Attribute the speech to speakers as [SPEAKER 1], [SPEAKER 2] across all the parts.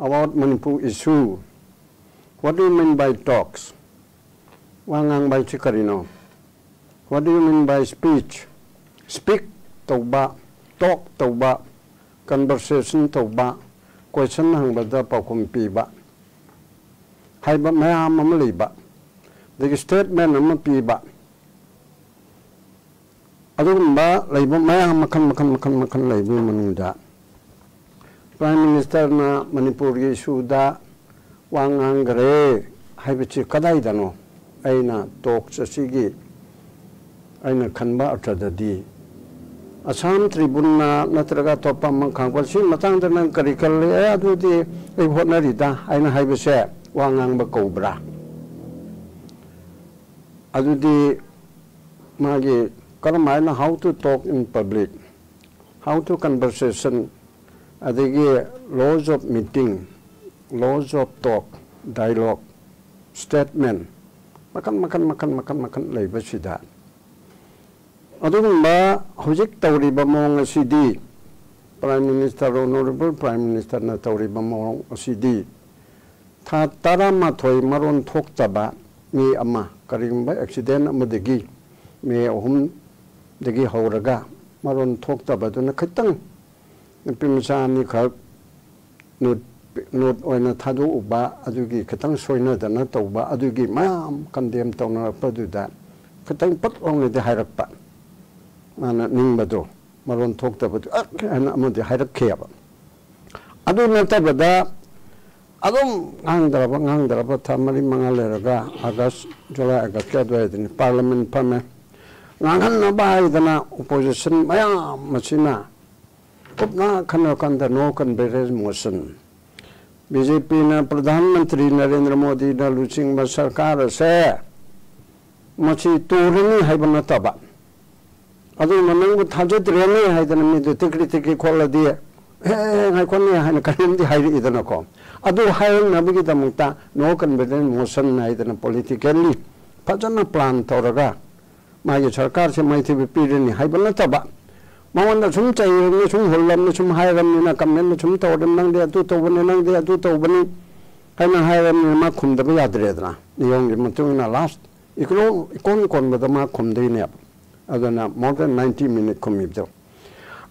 [SPEAKER 1] about Manipur issue. What do you mean by talks? Wangang by Chikarino. What do you mean by speech? Speak tauba, talk tauba, conversation tauba, question hang bada paukum piba. Haiba maya mamaliba. The statement ama piba. Adumba labor maya makan labor manunda. Prime Minister na Manipur issue da wangang gare haibachi kadai dano. Aina talk sa sige. Aina kanba atradadi. Assam Tribune na natraga topa mangkangpal si matang danang karikal adu di ibhonarida aina haibase wangang ba cobra. Adu di magi karamaina how to talk in public, how to conversation, adigi laws of meeting, laws of talk, dialogue, statement. Makan labor sida. Adumba hojik tawriba mong asidi Prime Minister Honorable Prime Minister na tawriba mong asidi tha tara mathoi maron thok taba mi ama karimba accident amadagi me ahum dagi hauraga maron thok taba duna khitang pimsa ni khak not oina thadu uba adugi khitang soina dana tawba adugi mayam kandem tawna paduda khitang pat ong de hairakpa mana ningbado maron thokta badu ana amade hairakkheba adu natabada adum ngangdaraba thamari mangaleraga August July August kadwaidini parliament pame ngangan na baidana opposition mayam machina upna khana kanda no conference motion BJP na Pradhan Mantri Narendra Modi na luching ba sarkar se machi turini haibana taba adu manang thajadreni haidana mi de tikri khola die ngai konni haina karim di hairi idana ko adu haing nabigi damukta no conference motion haidana politically phajana plan toraga magi sarkar se mai thi pirini haibana taba Mawanda sum chay ni sum holam ni sum hairam ni na kamen ni sum tawdam nang de atu tawbani nang de atu tawbani kaina hairam ni ma khumda ba yadre dana niyong ni matung na last ikon bada ma khumde ne adana more than 90 minute khumibdo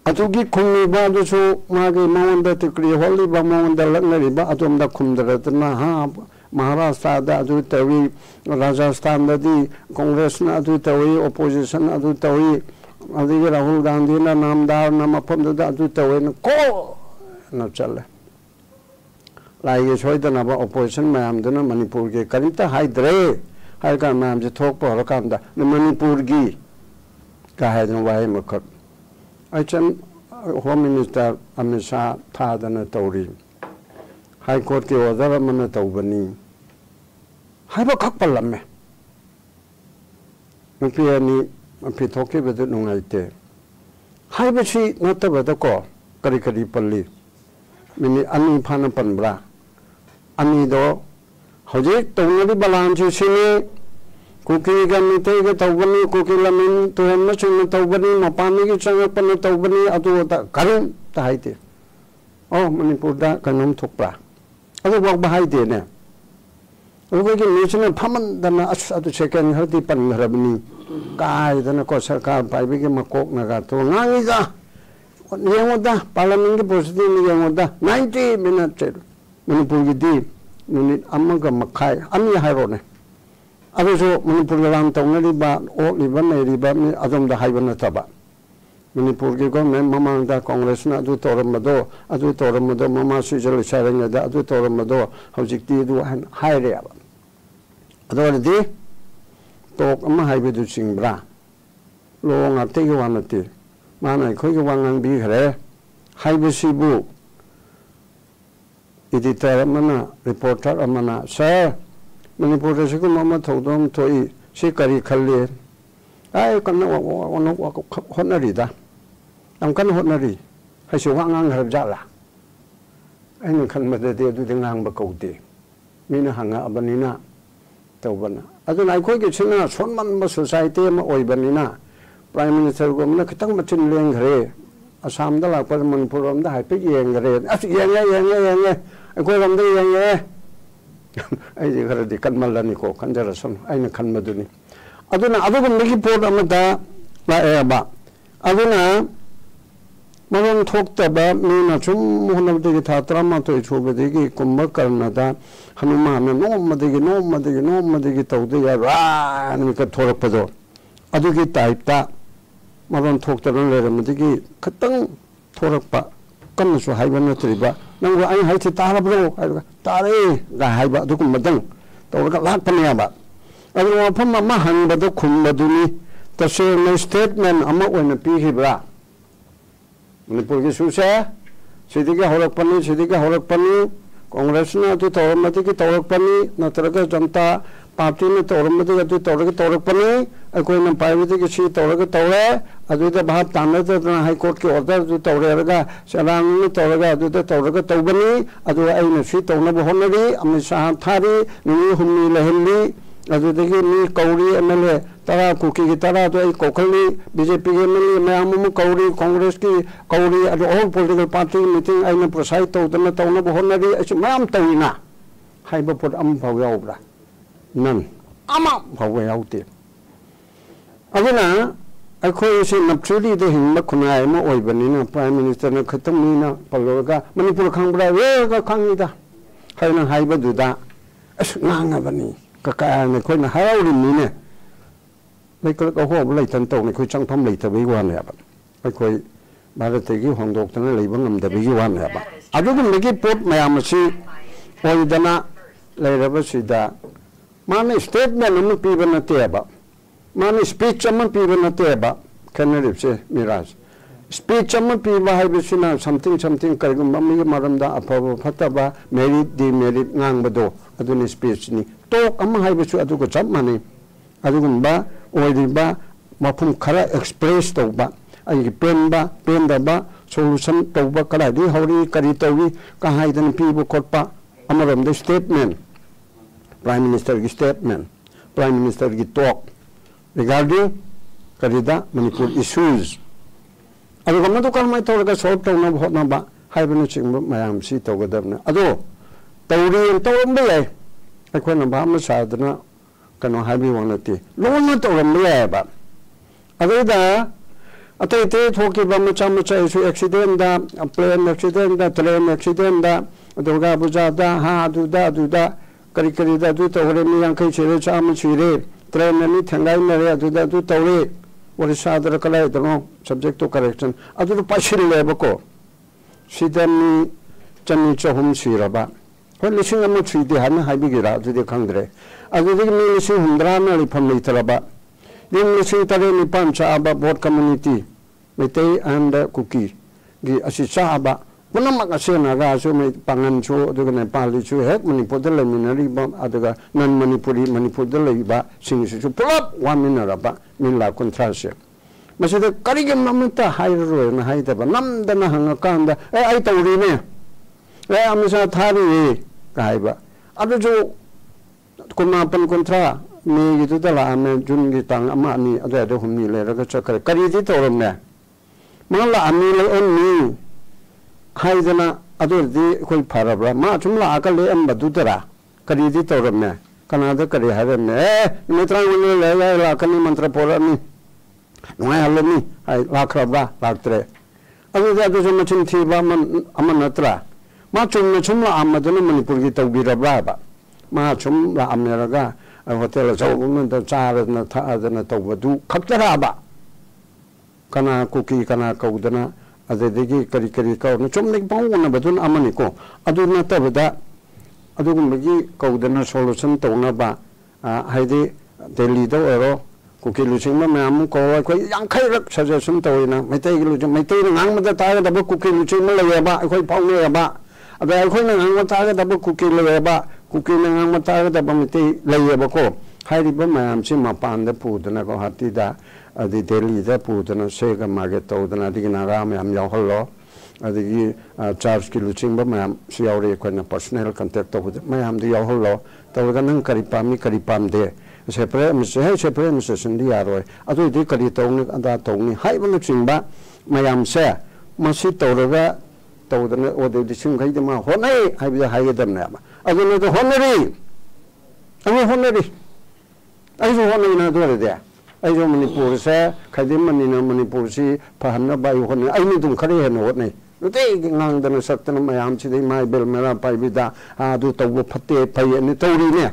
[SPEAKER 1] atugi khumni ba du so ma ge mawanda tikri holi ba mawanda laknari ba atum da khumda dana ha Maharashtra da adu tawi Rajasthan da di Congress na adu tawi opposition adu tawi Adigi Rahul Gandhi na namdar na mapam da adu tawe na ko na chale lai ge choi da na ba opposition mayam da na Manipur ge karita haidre hai ka mayam je thok por kam da na Manipur gi ka haidna wai makak ai chan Home Minister Amit Shah tha da na tawri High Court ke order man na tawbani hai ba khak palam me ni Api thoke bedu nungaite. Hai bachi nota beda ko kari palli. Mini ani phana panbra. Ani do hoje tonari balanchu sini kuki gamite ke tawbani kuki lamin to hamma chun tawbani mapani ki changa pan tawbani atu ta karim ta haite. Oh Manipur da kanum thokpa. Adu bak bahai de ne. Ugo ki national phaman dana atu second hardi pan harabni. Kai dana ko sarkar paibe ke makok naga to ngangi da yengoda parliament ke positi ni yengoda 90 minutes Manipur gi di minute amaga makai ami hairo ne abe so Manipur lam tongari ba o liban nei riba ni adom da haibana taba Manipur gi government mamang da congress na adu toramado mama sujal saranga da adu toramado hojikti du haire aba ado di Tok ama haibedu singbra lo ngate ki wanati mana khoi ki wangang bi khare haibesibu editor mana reporter amana sa Manipur se ko mama thodom thoi se kari khalle ai kan ono honari da am kan honari hai su wangang harab jala ai ni khan made de du ngang ba kauti mina hanga abanina tawbana adu nai khoi ke china sonman ma society ma oibanina Prime Minister go na khitang machin leng khare Assam da la par Manipur da hai pe yeng khare as yeng कोई रमदे ये आई जी खर दी कन्मलनी को कंजरसन आइना खनमदुनी अदुना अदुगुमगी pot अमदा लाएबा अदुना मरन थोक्तबा मीना चुम होनबदगी था त्रमातो इछोबदगी कुंभ कर्णदा हनुमान नोमदगी तौदे या रान का थोरपदो अदुगी टाइपता मरन थोक्तबन लेरमदगी खतंग थोरपा कन्नसु हाइबा नत्रिबा नंगो आई हाइति तारबरो तारे गा हाइबा अदुगुमदंग तौरगा लाखपनेबा अदु मफम अमा हनबदो खुमबदुनी तसेंग स्टेटमेंट अमा ओइना पीखिब्रा मणिपुर की सूसे सिद्धि के होरकपनी कांग्रेस ने अदु तौरमदि की तौरकपनी नत्रगा जनता पार्टी ने तौरमदि अदु तौरकपनी अकोइना पाइबदि की सी तौरे अदुदा भात तानदना हाई कोर्ट के ऑर्डर अदु तौरेरगा सरांग ने तौरगा तौबनी अदु आइना सी तौनबो होनरी अमित शाह थारी नि हुमनी लहली अदुदगी मी कौरी एमएलए तरा कुकी की तरा तो आई कोखली बीजेपी के एमएलए मैम कौरी कांग्रेस की कौरी अदु ऑल पॉलिटिकल पार्टी मीटिंग आइना प्रोसाइड तौदना तौनबो होनरी अस मैम तौइना हाइबा पोट अम भाव यावब्रा नन अमा भाव यावते अदुना अखोई से नपचुरी दे हिंबा खुनाय म ओइबनिना प्राइम मिनिस्टर न खतम मीना पलोगा मणिपुर खंगब्रा वेगा खंगिदा हाइना हाइबा दुदा अस नांगाबनी कका ने कोई ना हराउरी मीने लेकर हो लेतन तौने कोई चंगफम लेतबी वाने अब कोई भारत की होंदोक्तना लेबा ngамदबी वाने अब अदुगुमगी पोट मयामसी ओइदना लेरबसिदा माने स्टेटमेंट अम पीबा नतेबा माने स्पीच अम पीबा नतेबा कैंडिडेट मिराज स्पीच अम पीबा हाइबसिना समथिंग करगम ममी मरमदा अफब फतबा मेरिट दी मेरिट ngangbado अदुनि स्पीच नि टॉक अम हाइबसु अदुगो चप माने अदुगुंबा ओइरिबा मफुम खरा एक्सप्रेस तौबा आई पेंदबा सोल्यूशन तौबा कलादि हौरी करी तौरी कहाइदन पीबो खोटपा अमरम द स्टेटमेंट प्राइम मिनिस्टर की स्टेटमेंट प्राइम मिनिस्टर की टॉक रिगार्डिंग करिदा मणिपुर इश्यूज अदुगा मदु करमाय तौरगा सॉल्व तौना होतनाबा हाइबनु चिंग मयाम सी तौगदबना अदो तौरी तौरमबे याय अखोना बाम सादना कनो हाइबी वनती लोन तौरमबे यायबा अदुदा अतै ते थोकी मचा इशू एक्सीडेंट दा प्लेन एक्सीडेंट दा ट्रेन एक्सीडेंट दा दुर्गा पूजा दा हा अदुदा करी दा अदु तौरे मी यांखै छिरे चाम छिरे ट्रेन नि थंगाई नरे अदुदा अदु तौरे ओडिशा दर कलाई दनो सब्जेक्ट टू करेक्शन अदु पासिल लेबको सिदनी चन्नी चहुम सिरबा होय लिसिंग अम थ्रीदि हाना हाइबिगिरा अदुदि खंद्रे अदुदि मी लिसिंग हुंद्रा न लिफम लेतरबा दिन लिसिंग तरे निपान चाबा board community Meitei and Kuki गी असि चाबा पुनमक असेनागा सो मे पांगन सो अदुगा नेपाली सो हेक मणिपुर द लेमिनरी बम अदुगा नन मणिपुरी मणिपुर द लेबा सिंगसु पुलप वामिनरबा मिला कॉन्ट्रास्ट मसेद करिगे नमता हाइरो न हाइदबा नमदना हंगकांदा ए आई तौरीने ए अमिसा थारी काइबा अदुजो कुनापन कॉन्ट्रा मे गिदुदा लामे जुन गी तांग अमा अनि अदो हुमनी लेरगा चकर करिदि तौरमने मला अनि ले ओननी हाइजना अदुरदी कोई फरबरा मा चुमला आकले अम्बदुदरा करिदि तौरमने कनादा करि हारने मित्रा ले लाकनी मंत्र पोरनी नोय हलनी हाय लाखरबा लाक्त्रे अदुदा अदुजो मचिन थीबा अमन नत्रा मा चुमला आमदुन मणिपुर की तौबिरबा मा चुमला आमनेरगा होटल चौबुन चारना थादना तौबदु खक्तराबा कना कुकी कना कौदना अदेदगी करी कौन चुमने पाउन बदुन अमनिको अदु नतबदा अदुगुमगी कौदना सोल्यूशन तौनबा हाइदि दिल्ली दो एरो कुकी लुचिंग मैम को कोई यांखै रक suggestion तौइना Meitei लुचिंग Meitei ngang तागदब cookie लुचिंग लेबा अखोय पाउनेबा अबे अखोयना ngang तागदब कुकी लेबा कुकी ngang तागदब मैतै लेबको हाइरिबा मैम सि मपान द पुदना को हातिदा अदि दिल्ली दा पुदना सेगा मागे तौदना दिगना राम याम याहल्लो अदि चार्ज की लुचिंग मैम सि यावरे कोना पर्सनल कांटेक्ट तौद मैम दि याहल्लो तौगा नंग करि पाम दे सेपरेट मिसेसन यारोय अदुदि करि तौनी अदा तौनी हाइबन चिंबा मयाम से मसी तौरगा तौदन ओदे सिम खै मा होनै हाइबे हाइगदमने अदुने तो होनरी अमे होनरी आइजो होनै ना दोरे दे आइजो मणिपुर से खैदिम मनिना मणिपुर से फहमना बाय होनै आइनि दुम खरे हेन होनै रुते ngang dana saktana mayam chidai mai bel mera pai bida adu tawbo phatte pai ani tawri ne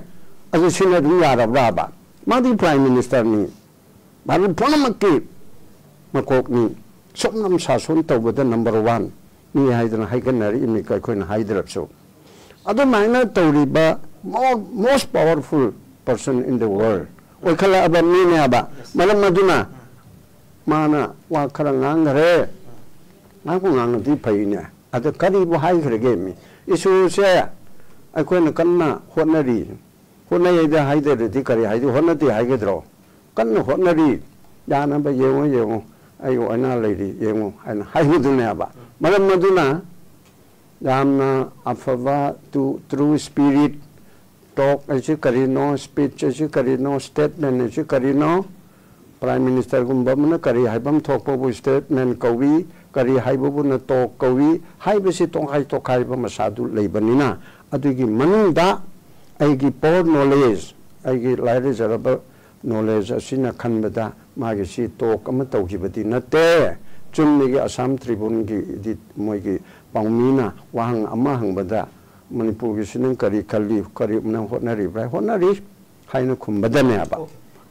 [SPEAKER 1] adu sina du yara ba madi prime minister ni baru phonamakki makok ni somnam sasun tawbada number 1 ni haidana haiganari imi kai khoina haidrapso adu maina tawri ba most powerful person in the world oi khala aba ni ne aba malam maduna mana wa khara ngangare aku ngang di pai ne ada kari bu hai khre ge mi isu se aku na kanna honari honai da hai de di kari hai di honati hai ge dro kanna honari dana ba yemo ayo ana lady yemo ana hai du ne ba malam maduna damna afava to true spirit talk as kari no speech as kari no statement as kari no prime minister gumba mana kari haibam thokpo bu statement kawi kari haibu na to kawi haibasi tong hai to khai ba masadu leibanina adugi manunda aigi por knowledge aigi laire jaraba knowledge asina khanbada magi si to kam tawgibadi nate chumni gi assam tribune gi di moi gi pangmina wahang ama hangbada manipur gi sinang kari khalli kari na honari bra honari haina khumbada ne aba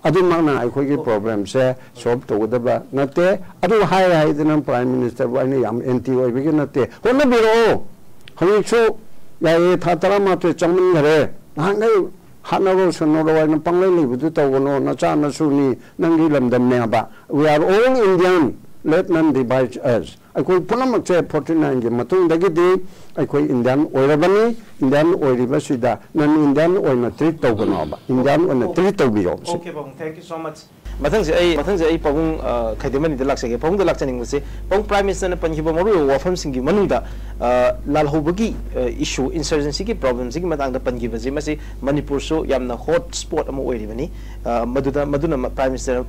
[SPEAKER 1] adu magna ai khoi gi problem se solve to da nate adu hai the prime minister wa ni yam anti oi bi nate honna biro hoi chu ya e thatara ma te changmin gare hangai hanaro sonoro wa na panglai li bu to wono na cha na su ni nangi lamdam ne ba we are all Indian let none divide us ai khoi punamak che 49 gi matung dagi di ai khoi Indian oirabani Indian oiriba sida nan Indian oina treat to gano ba Indian oina treat to biro
[SPEAKER 2] okay bang thank you so much mathang se ai pabung khaidemani de lakse ge pabung de lakchaning se pong prime minister na panhiba maru wafam singi manungda lal hobagi issue insurgency ki problem sigi matang da panhiba je masi manipur so yamna hot spot ama oiribani maduna prime minister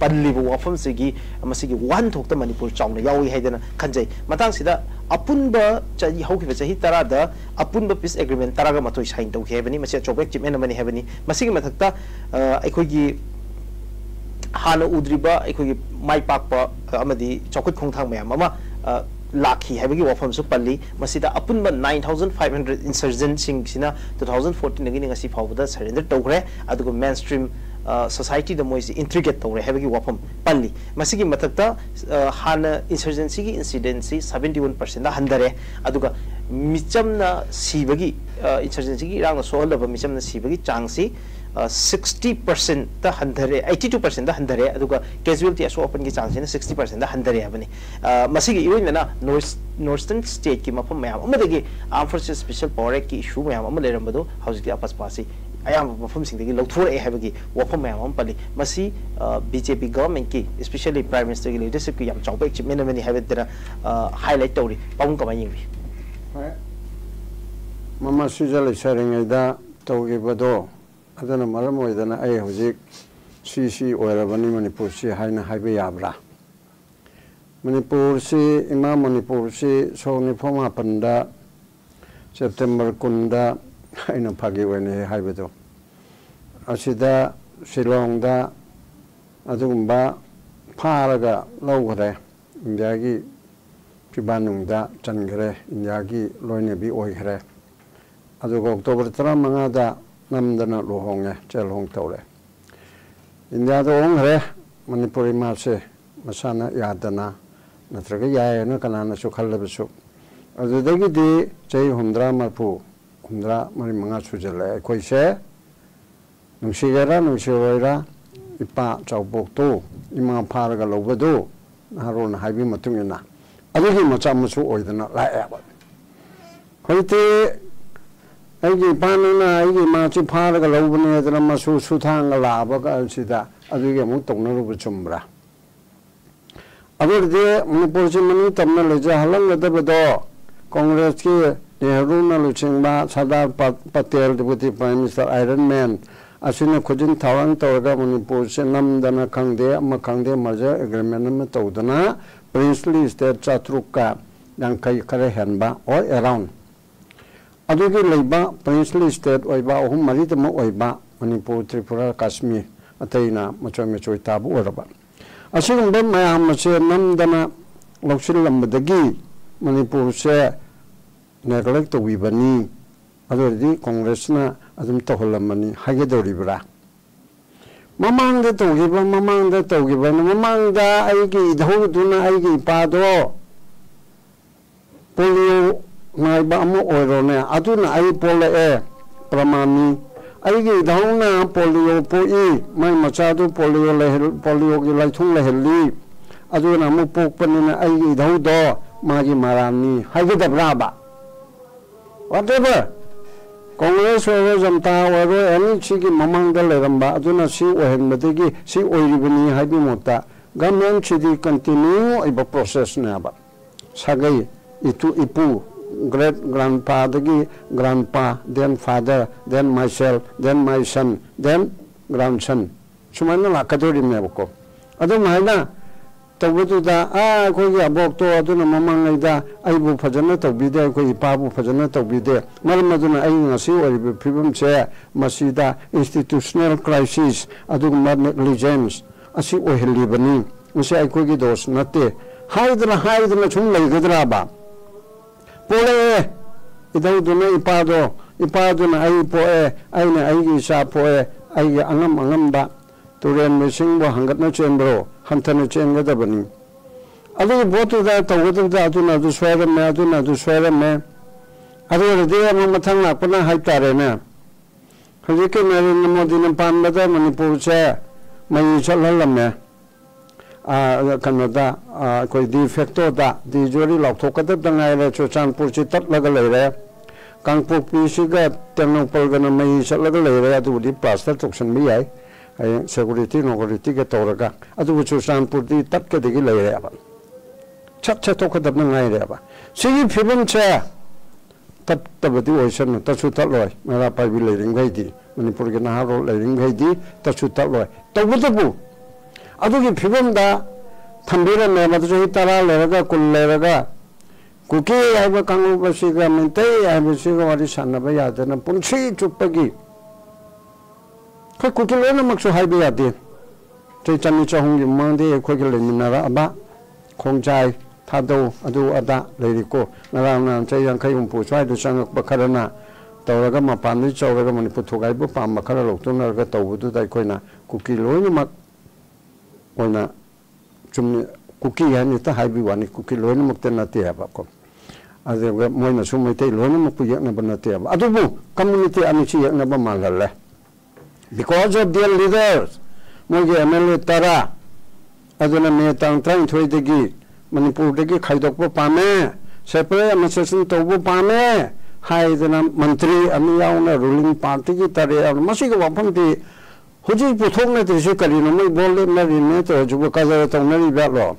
[SPEAKER 2] panlibu wafam sigi masigi one thok ta manipur chawna yawi haidana khanjai matang sida apunba chahi haukiba chahi tarada apunba peace agreement taraga matoi sign to hebani masi chobek chip enamani hebani masigi mathakta aikhogi hana udriba aikhogi mai pakpa amadi chokut khongthang mayam ama lakhi habagi wafam su palli masida apunba 9500 insurgent sing sina 2014 nagi ngasi phawda surrender tawre adugo mainstream society the moise intricate tawre habagi wafam palli masigi mathakta hana insurgency gi incidency 71% da handare aduga michamna sibagi insurgency gi rangna sohalaba michamna sibagi changsi 60% da handare 82% da handare aduga casualty aso open gi chance 60% da handare abani masigi iroina na northern state ki mafam mayam amadagi armed forces special power ki issue mayam am lerambado hausi apaspasi ayam mafam singdagi lauthore habagi wafam mayam am pali masi BJP government ki especially prime minister ki leadership ki yam chawba achievement many have there highlight tawri pawung kamai yingi
[SPEAKER 1] mama sujal sharing da tawgi bado adana maram oidana ai hojik si oirabani manipur si haina haibe yabra manipur si ima manipur si soni phoma panda september kunda haina phagi wene haibedo asida silong da adumba pharaga lawgare injagi pibanung da changre injagi loinebi oigre adugo october 3 da namdana lohonge chelhong tawle india do ongre manipuri ma se masana yadana natraga yae na kanana su khallabesu adudagi di chei humdra marpu humdra mari manga sujale koi se nungsigara nungsiroira ipa chawbok to ima pharaga lobado haron haibi matungina adugi machamusu oidana laeba hoite aigi panana aigi machi pharaga lobune adana masu suthanga labaga sida adugi mu tongnaru chumbra agurde manipur si mani tamna leja halang ladabado congress ki nehru na luchingba Sardar Patel deputy prime minister Iron Man asina khujin thawang tawga manipur si namdana khangde ama khangde merger agreement ma tawdana princely state chatruka Yankai Kare Henba or around. Adugi Leba, Princely State, Oiba, Hum Maritimo Oiba, Manipur, Tripura, Kashmir, Atena, Machomicho Tabu Oraba. Asing them my amateur Namdana Loxilam Badagi, Manipur share neglect to Wibani, Adodi, Congressna, Adam Toholamani, Hagado Ribra. Mamang the Togiba, Mamang the Togiba, Mamang the Aigi, the whole Duna Aigi Pado Polio, my Bamo Orone, Aduna Ai Pole Pramani, Aigi, the Hona Polio Poi, my Machado Polio Latula Heli, Aduna Mupopanina Aigi, the Hodo, Magi Marani, Hagida Braba. Whatever. Congress was some tower, any chicken among the Leramba, do not see when Matigi, see Oilibini, Habimota. Government chidi continue a process never. Sagai, itu Ipu, great grandpa, the grandpa, then father, then myself, then my son, then grandson. Sumana Lakadori Mevoko. Adamana. Tawuda, Kogi above to Aduna Mamanga, Ibu Pajana to be there, Kogi Pabu Pajana to be there. Malamaduna Aingasi or Pibum chair, Masida, institutional crisis, Adun legends, Asi Ohilibani, Musa Kogi dos, not there. Hydra Chumla Gadraba. Pole, Idau Ipado, Ipaduna Aipoe, Aina Aigi Sapoe, Aya Anamba, to Ren Missing Hangatna Chambro. Hantana Chenga Dabani. Other both of that, or whether that do not do swear me, do not do swear me. Other day, Mamatanga, Pana Haitarena. Hajiki Marin Modin Panda, Manipur chair, my Chalalame, Canada, quite defecto that the jury lock took at the Naira Chochan Purchita Lagalere, Kangpur Pishiga, Tenopolgana May Shalagalere, to the plaster toxin me. Security no ticket oraga. Adu Chusan put the Tapka de Gileva. Chacha took at the Naireva. See Pibum chair. Tap the ocean, Tachutaloi, Marapa relating Haiti, Manipurganaro letting Haiti, Tachutaloi. Tawutabu. Adu Pibum da Tambira Nematara, Lerga, Kuleraga. Cookie, I will come over Sigamente, I will see what is Sanabaya, then a Punchi to Peggy. Kukilena Maxo Hibiati. Chanicha Hong Monday, quickly Minara Aba, Kongjai, Tado, Adu Ada, Ladico, Narana, Chayan Kayum Puchai, the son of Bacarana, Tauragama Pandich, Oragamani Putugai, Pam, Macaralo, Tunargato, Vudu Daikoina, Kukilona Ona Cookie and the Hibi, Kukilona Moktenatia Bako. As they were Moina Sumate, Lona Mukuyana Banatia. Adubu, community Amici Nabamala. Because of their leaders, Mogi MLA Tara, Aduna Metang trying to the gate, Manipur the gate, Haidopo Pame, separate administration Tobu Pame, Haidana Mantri, Amiauna ruling party, Tare, Masiga Wapanti, Huji Putona, the Zukarino, my bold marinator, Jubukaza, Tonari Bello.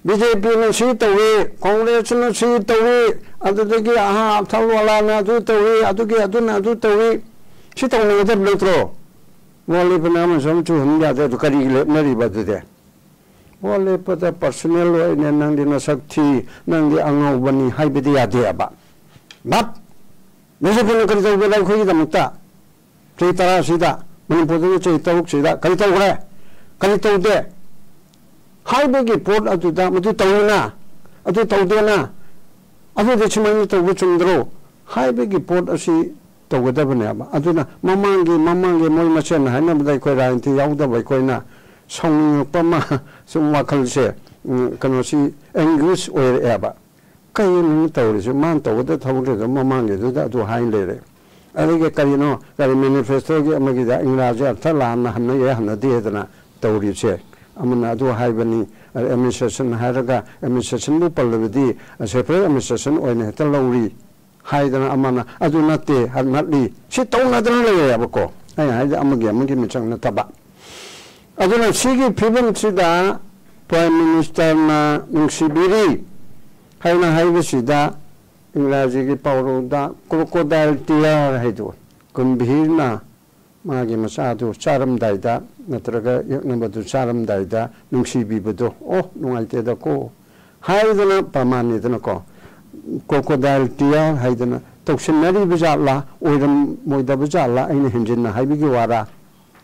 [SPEAKER 1] BJP and seat away, Congress and seat away, Aduki, Aha, Talwala, do the way, Aduki, Aduna, do the way. She told me that Lutro. Wally Panamazon to him that to carry Mary but there. Wally put a personnel in Nandina Sakti, Nandi Ango Bani Hibidia Diaba. But Mr. Pinocchio will like the Muta. Tritara Sida, Maniputu talk Sida, Kalito, Kalito there. How big a port at the dam to Tona, at the Todena. Other the Chimani to which draw. How big a port as she. Whatever never. Aduna, Mamangi, Moy Machan, I never they quite anti Yauda by Koina, Song Pama, some Wakal share, Kanosi, Angus or Eba. Kayin Tauris, Manto, with the Tauris, Mamangi, do that to high lady. I think Carino, that manifesto, Magida, in Raja, Talan, Hanaya, Dietana, Tauris. Amanadu Hibani, administration Haraga, administration Lupalvidi, a separate administration or in Talori. Haidana Amana, I do not have not lee. She told not the Abaco. I had Amagam, give me some Nataba. I do not see people Sida, Prime Minister Nungsibiri, Haina Haivasida, in Razigi Pauroda, Crocodile Tia Haidu, Kumbihina, Magi Masado, Charam Daida, Natraga, number 2 Charam Daida, Nungsibi Budo, oh, no, I did a co. haidana pamani dana ko crocodile tear haidana toksinari bijala oiram moida bijala aina hinjinna haibigi wara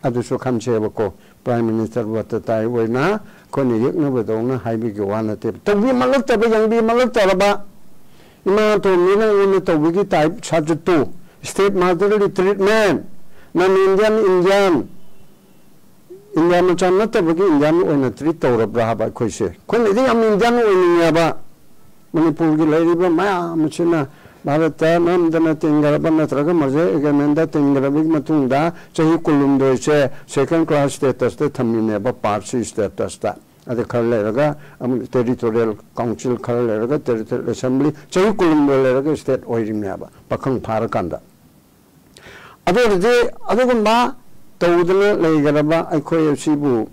[SPEAKER 1] adusu khamcheba ko prime minister wata tai oina koni yekna bedona haibigi wana te tobi malak tabe yangbi malak taraba ima to mina uni tobigi type sajtu state motherly treatment nan Indian macam nata bagi Indian oina treat tawra brahaba koise kon idi am Indian oina ba Manipur gi lai ba maya machina Bharata namdana tingaraba natraga marje egamenda tingarabig matungda chahi kulumdo che second class status te thamine ba parsi status ta ade kharle raga territorial council kharle raga territorial assembly chahi kulumdo raga state oirimya ba pakhang pharakanda adugumba tawdana leigaraba aikoi sibu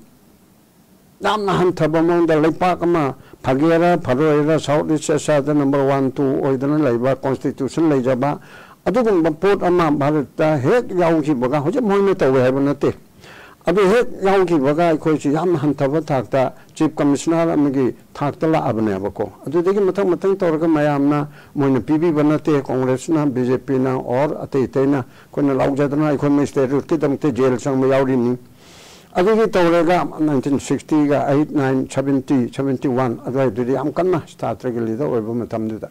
[SPEAKER 1] namna hanthaba monda leipak ama phagera pharoira south east asia the number 1 2 oidana leiba constitution leijaba adugumba port ama bharata hek yauki baga hoje moine tawe haba nate adu hek yauki baga aikoi si yam hanthaba thakta chief commissioner amagi thakta la abne bako adu degi mathang tawraga mayamna moine pb banate congress na bjp na or atei na kona laujadana aikoi me state ki damte jail sang yauri ni Adi tawraga 1960 ga 8 9 70 71 adai dudi am kanna start regularly da oiba matam duda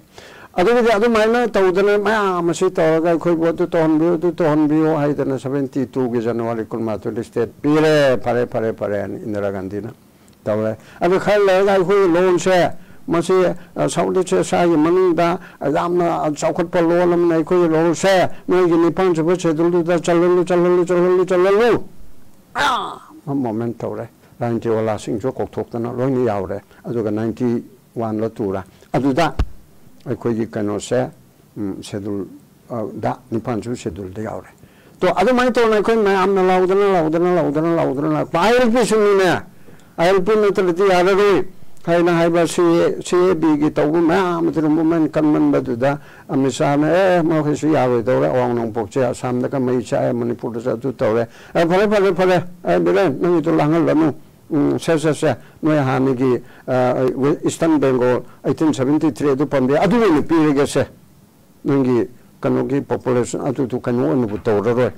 [SPEAKER 1] adu maina tawdana maya masi tawraga khoi bo tu ton bio haidana 72 ge January kulmato state pire pare Indira Gandhi na tawra adu khale ga khoi loan se masi saudi che sa gi manungda amna chawkhat pa loan am nai khoi loan se noi gi ni pang che chedul da challalu moment tawre ranti wala sing jo kok thok tana loi ni yawre aduga 91 la tura aduda aikoi gi kano se schedule da ni panchu schedule de yawre to adu mai to na koi ma amna laudana file pi sunne I'll put it to the other haina haiba si bi gi tawu ma matru moment kanman baduda amisana ma khisi yawe dawra awang pokche asam da ka mai cha manipur da tu tawre pare bele nang to langal lanu se no ha ni gi Eastern Bengal 1873 du pambe adu ni pi ge se ngi kanogi population atu tu kanu nu bu tawra ro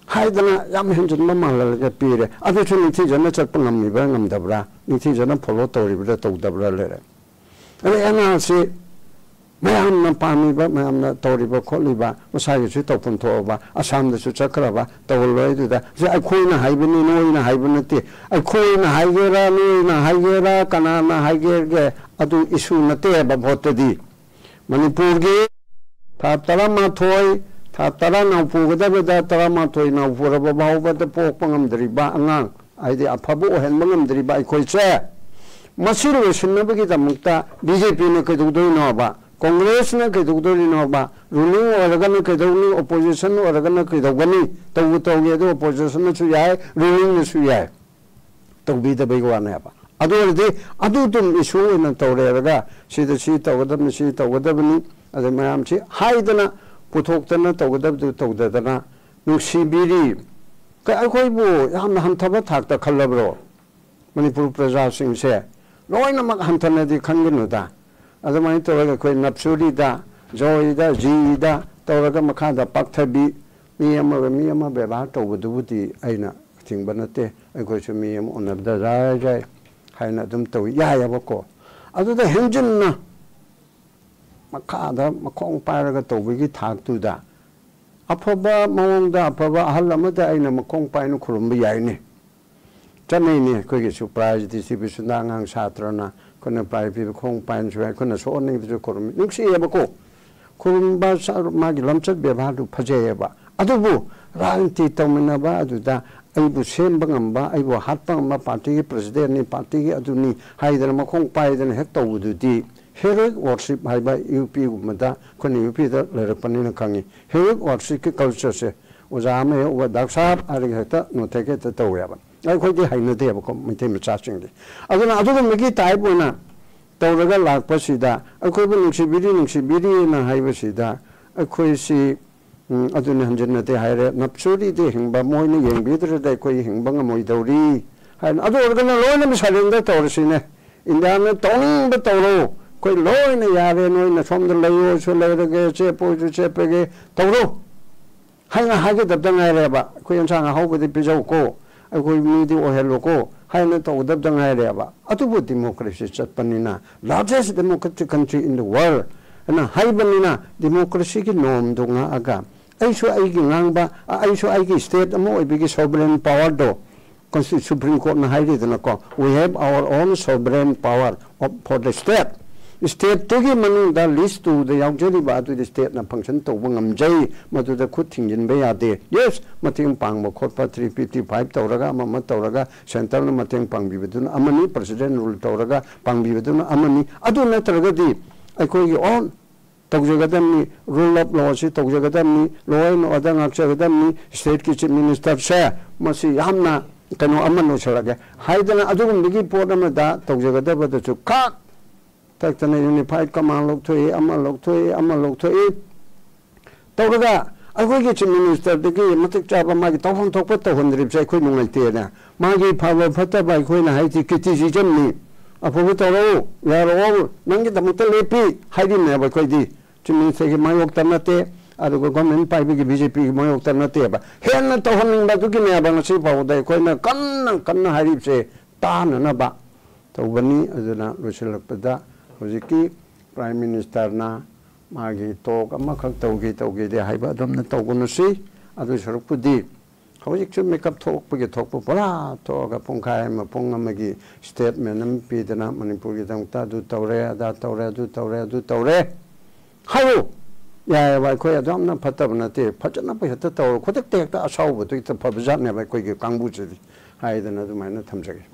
[SPEAKER 1] haidana yam hinjin mamala ga pire adu chuni thi jana chak pangam mi ba ngam dabra ni thi jana follow tori bra to dabra le re ana si mayam na pami ba mayam na tori ba kholi ba masai chu to pun tho ba asam da chu chakra ba to loi du da je ai khoi na hai bini noi na hai bini ti ai khoi na hai gera noi na hai gera kana na hai ge adu issue na te ba bhot di manipur ge tha tarama thoi tha tara na pugada beda tara ma thoi na puraba bauba de pok pangam dri ba angang aidi aphabu hen mangam dri ba khoi che masir wesin na bagi damukta BJP ne ke dugdoi no ba Congress ne ke dugdoi no ba ruling oragan ke dugni opposition oragan ke dugani to ge do opposition chu yai ruling ne chu yai to bi de bego na ba adu tum issue na tawre ga si tawgadam si tawgadabni ade mayam chi haidana puthokdana tawgadabdana nuksibiri ka akhoi bu yamna hamthaba thakta khallabro manipur praja sing se loina mak hamthana di khanginu da adamai tawga khoi napsuri da joy da ji da tawga makha da pakthabi mi ama be ba tawbuduti aina thingbanate akhoi chu mi am onabda jai haina dum taw ya bako aduda henjinna makada makong paraga tawbigi thaktuda afaba mawangda afaba ahal amada aina makong painu khurumbi yaine chanai ne kogi surprise distribution da ngang satrana kona pai pi khong pain jwa kona so ning ju khurumi nungsi yabako khurumba sa magi lamchat bebhadu phajeyaba adubu ranti tawmina ba aduda aibu semba ngamba aibu hatpa ngamba party president ni party aduni haidana makong paidana hek tawududi heroic worship haiba UP gumada koni UP da lerapani na khangi heroic worship ki culture se ojame wa daksab ari heta no teke ta tawya ai khoi di haina de ba ko mite ma cha ching de aduna adu me ki tai bona tawraga lak pa sida akhoi bu nungsi biri na haiba sida akhoi si aduna hanjana te haire napsuri de hingba moine yeng bidre de koi hingba ngmoi dawri han adu organa loina mi salenda tawrsine India में तौनिंग तौरो कोई loan यारे नोइन सोमद लयो सो लेरगे चेपो चेपेगे तौरो हाइना हागे दबदंगायरेबा कोई इंसान हाउबदि पिजौको अखोई मीदि ओहेलोको हाइना तौदबदंगायरेबा अतुबु डेमोक्रेसी चटपनिना largest democratic country in the world ना हाइबनिना डेमोक्रेसी की नॉर्म दोंगा आगा आइसो आइगी ngang आइसो आइगी स्टेट अमो ओइबिगी sovereign power do Supreme Court na haididana ko we have our own sovereign power for the state tugi manu da list to the yaujeri ba to the state na function to bangam jai madu da khut thingin be ade yes mating pang mo khot pa 355 tawraga ma tawraga central na mating pang bi bedun amani president rule tawraga pang bi bedun amani adu na traga di aikoi gi on tawjagadamni rule of law si tawjagadamni law and order ngakchagadamni state ki chief minister sa masi yamna kano amano saraga haidana adugum bigi podam da tawjagadaba da chu kak takana unified command lok thoi ama lok thoi tawraga agoi ki chief minister de ki matik chaba ma ki tawhon thokpa tawhondrib sai khoi nungai te na ma gi phaba phata bai khoi na haiti kiti jamni apobu tawro yaro nangi damta lepi haidi ne ba khoi di chief minister ki mayok tamate adugo government paibi ki BJP ki mayok tamate ba hen to honing ba ki ne ba ngasi ba dai khoi na kan harib se ta na ba to bani aduna rosilakpada hojiki prime minister na magi to ama khak tawgi de haiba dom na tawgun si adu sarupudi hojik chu makeup thokpagi thokpu pura to ga pongkhai ma pongamagi statement nam pi dana manipur gi dangta du tawre hayo ya ba khoi adom na phatab na te phajana pa hata taw khodak tek ta asau bu tu ta phajat ne ba koi gi kangbu chi hai dana du mai na thamjage